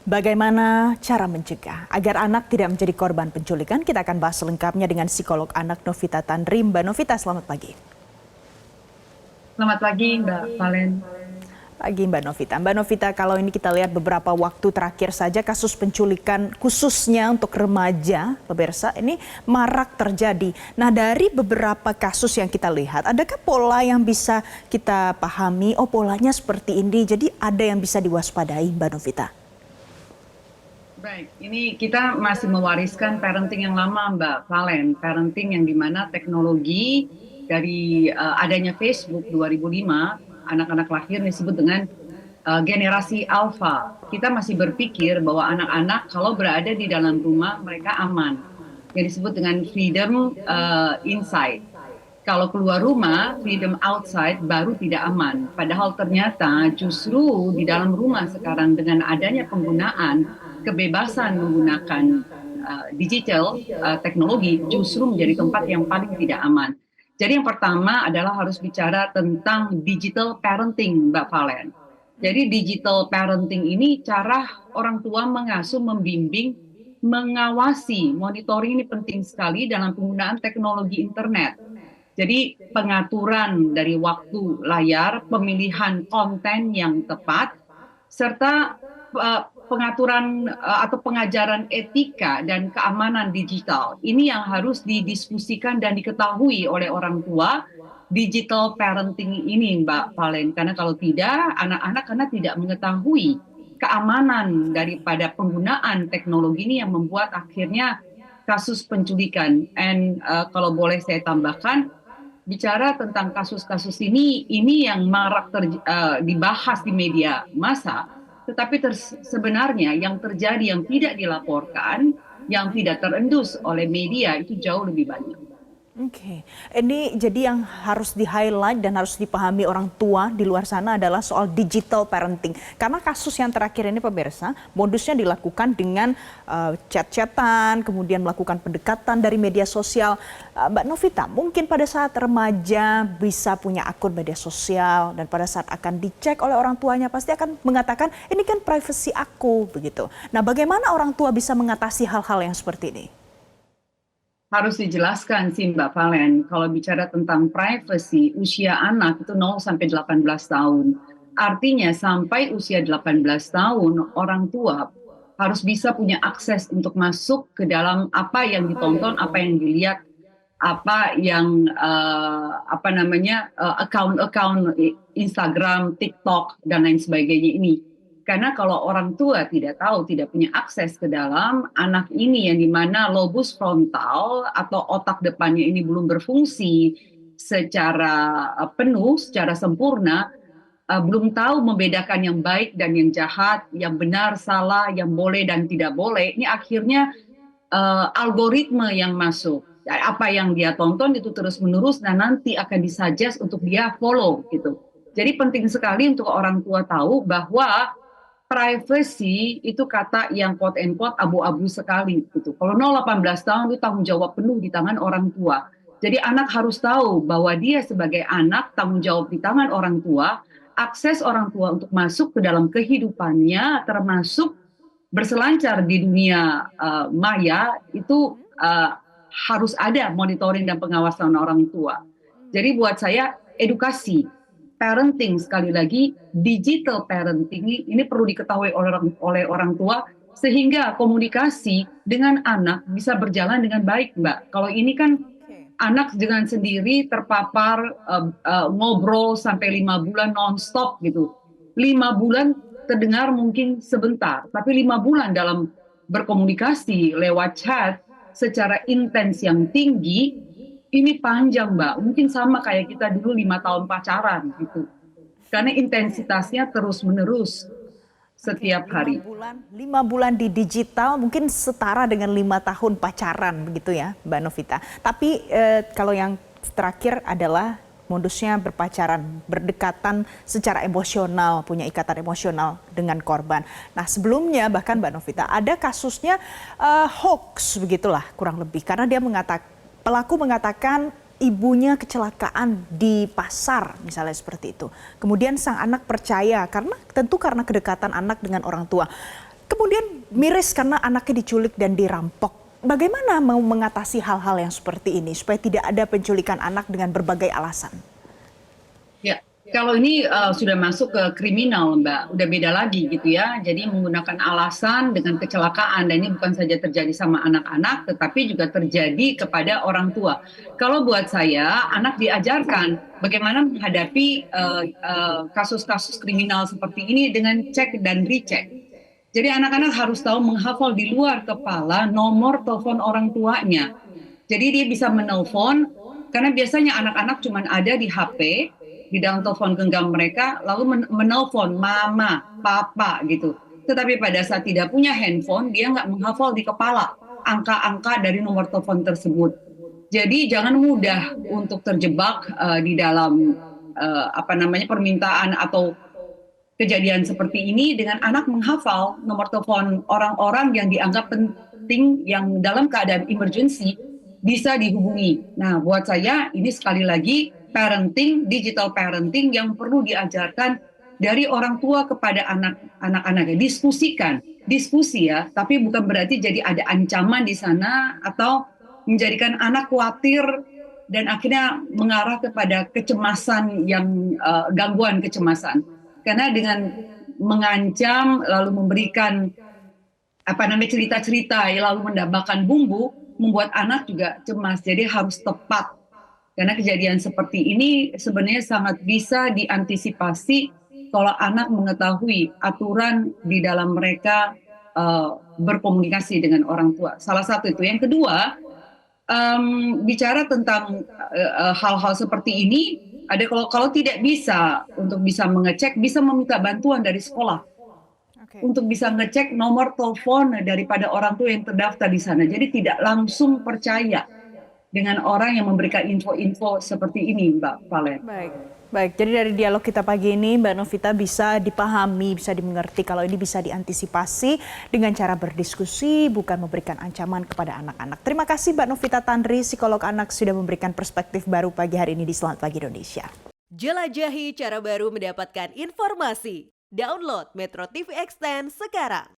Bagaimana cara mencegah agar anak tidak menjadi korban penculikan? Kita akan bahas selengkapnya dengan psikolog anak Novita Tandrim. Mbak Novita, selamat pagi. Selamat pagi, Mbak Valen. Pagi Mbak Novita. Mbak Novita, kalau ini kita lihat beberapa waktu terakhir saja kasus penculikan khususnya untuk remaja, pemirsa, ini marak terjadi. Nah, dari beberapa kasus yang kita lihat, adakah pola yang bisa kita pahami? Oh, polanya seperti ini, jadi ada yang bisa diwaspadai, Mbak Novita? Baik, ini kita masih mewariskan parenting yang lama, Mbak Valen. Parenting yang dimana teknologi dari adanya Facebook 2005, anak-anak lahir disebut dengan generasi alfa. Kita masih berpikir bahwa anak-anak kalau berada di dalam rumah mereka aman. Yang disebut dengan freedom inside. Kalau keluar rumah, freedom outside baru tidak aman. Padahal ternyata justru di dalam rumah sekarang dengan adanya penggunaan kebebasan menggunakan digital teknologi justru menjadi tempat yang paling tidak aman. Jadi yang pertama adalah harus bicara tentang digital parenting, Mbak Valen. Jadi digital parenting ini cara orang tua mengasuh, membimbing, mengawasi, monitoring ini penting sekali dalam penggunaan teknologi internet. Jadi pengaturan dari waktu layar, pemilihan konten yang tepat, serta pengaturan atau pengajaran etika dan keamanan digital. Ini yang harus didiskusikan dan diketahui oleh orang tua digital parenting ini, Mbak Valen. Karena kalau tidak, anak-anak karena tidak mengetahui keamanan daripada penggunaan teknologi ini yang membuat akhirnya kasus penculikan. And kalau boleh saya tambahkan, bicara tentang kasus-kasus ini yang marak dibahas di media massa, tetapi sebenarnya yang terjadi yang tidak dilaporkan, yang tidak terendus oleh media itu jauh lebih banyak. Oke, ini jadi yang harus di-highlight dan harus dipahami orang tua di luar sana adalah soal digital parenting. Karena kasus yang terakhir ini pemirsa, modusnya dilakukan dengan chat-chatan, kemudian melakukan pendekatan dari media sosial. Mbak Novita, mungkin pada saat remaja bisa punya akun media sosial dan pada saat akan dicek oleh orang tuanya pasti akan mengatakan ini kan privasi aku begitu. Nah, bagaimana orang tua bisa mengatasi hal-hal yang seperti ini? Harus dijelaskan sih Mbak Valen, kalau bicara tentang privacy, usia anak itu 0 sampai 18 tahun. Artinya sampai usia 18 tahun, orang tua harus bisa punya akses untuk masuk ke dalam apa yang ditonton, apa yang dilihat, apa yang account-account Instagram, TikTok, dan lain sebagainya ini. Karena kalau orang tua tidak tahu, tidak punya akses ke dalam anak ini yang dimana lobus frontal atau otak depannya ini belum berfungsi secara penuh, secara sempurna, belum tahu membedakan yang baik dan yang jahat, yang benar, salah, yang boleh dan tidak boleh, ini akhirnya algoritma yang masuk. Apa yang dia tonton itu terus-menerus dan nanti akan disuggest untuk dia follow gitu. Jadi penting sekali untuk orang tua tahu bahwa privacy itu kata yang quote and quote abu-abu sekali gitu. Kalau 0-18 tahun itu tanggung jawab penuh di tangan orang tua. Jadi anak harus tahu bahwa dia sebagai anak tanggung jawab di tangan orang tua, akses orang tua untuk masuk ke dalam kehidupannya termasuk berselancar di dunia maya itu harus ada monitoring dan pengawasan orang tua. Jadi buat saya edukasi parenting, sekali lagi digital parenting ini perlu diketahui oleh orang tua sehingga komunikasi dengan anak bisa berjalan dengan baik, Mbak. Kalau ini kan anak dengan sendiri terpapar ngobrol sampai 5 bulan nonstop gitu. 5 bulan terdengar mungkin sebentar, tapi 5 bulan dalam berkomunikasi lewat chat secara intens yang tinggi ini panjang, Mbak. Mungkin sama kayak kita dulu 5 tahun pacaran gitu. Karena intensitasnya terus-menerus setiap hari. 5 bulan di digital mungkin setara dengan 5 tahun pacaran begitu ya, Mbak Novita. Tapi kalau yang terakhir adalah modusnya berpacaran, berdekatan secara emosional, punya ikatan emosional dengan korban. Nah, sebelumnya bahkan Mbak Novita ada kasusnya hoax begitulah kurang lebih karena dia pelaku mengatakan ibunya kecelakaan di pasar, misalnya seperti itu. Kemudian sang anak percaya karena kedekatan anak dengan orang tua. kemudian miris karena anaknya diculik dan dirampok. Bagaimana mau mengatasi hal-hal yang seperti ini supaya tidak ada penculikan anak dengan berbagai alasan? Ya, kalau ini sudah masuk ke kriminal, Mbak, udah beda lagi gitu ya. Jadi menggunakan alasan dengan kecelakaan, dan ini bukan saja terjadi sama anak-anak, tetapi juga terjadi kepada orang tua. Kalau buat saya, anak diajarkan bagaimana menghadapi kasus-kasus kriminal seperti ini dengan cek dan recheck. Jadi anak-anak harus tahu menghafal di luar kepala nomor telepon orang tuanya. Jadi dia bisa menelpon, karena biasanya anak-anak cuma ada di HP, di dalam telepon genggam mereka, lalu menelpon mama, papa gitu. Tetapi pada saat tidak punya handphone, dia nggak menghafal di kepala angka-angka dari nomor telepon tersebut. Jadi jangan mudah untuk terjebak di dalam permintaan atau kejadian seperti ini dengan anak menghafal nomor telepon orang-orang yang dianggap penting yang dalam keadaan emergency bisa dihubungi. Nah, buat saya ini sekali lagi parenting, digital parenting yang perlu diajarkan dari orang tua kepada anak-anaknya. Diskusi ya, tapi bukan berarti jadi ada ancaman di sana atau menjadikan anak khawatir dan akhirnya mengarah kepada kecemasan yang gangguan kecemasan. Karena dengan mengancam lalu memberikan cerita-cerita lalu mendambakan bumbu membuat anak juga cemas. Jadi harus tepat. Karena kejadian seperti ini sebenarnya sangat bisa diantisipasi kalau anak mengetahui aturan di dalam mereka berkomunikasi dengan orang tua. Salah satu itu. Yang kedua, bicara tentang hal-hal seperti ini, ada kalau tidak bisa untuk bisa mengecek, bisa meminta bantuan dari sekolah untuk bisa ngecek nomor telepon daripada orang tua yang terdaftar di sana. Jadi tidak langsung percaya dengan orang yang memberikan info-info seperti ini, Mbak Valen. Baik. Jadi dari dialog kita pagi ini, Mbak Novita, bisa dipahami, bisa dimengerti kalau ini bisa diantisipasi dengan cara berdiskusi, bukan memberikan ancaman kepada anak-anak. Terima kasih Mbak Novita Tandri, psikolog anak, sudah memberikan perspektif baru pagi hari ini di Selamat Pagi Indonesia. Jelajahi cara baru mendapatkan informasi. Download Metro TV Extend sekarang.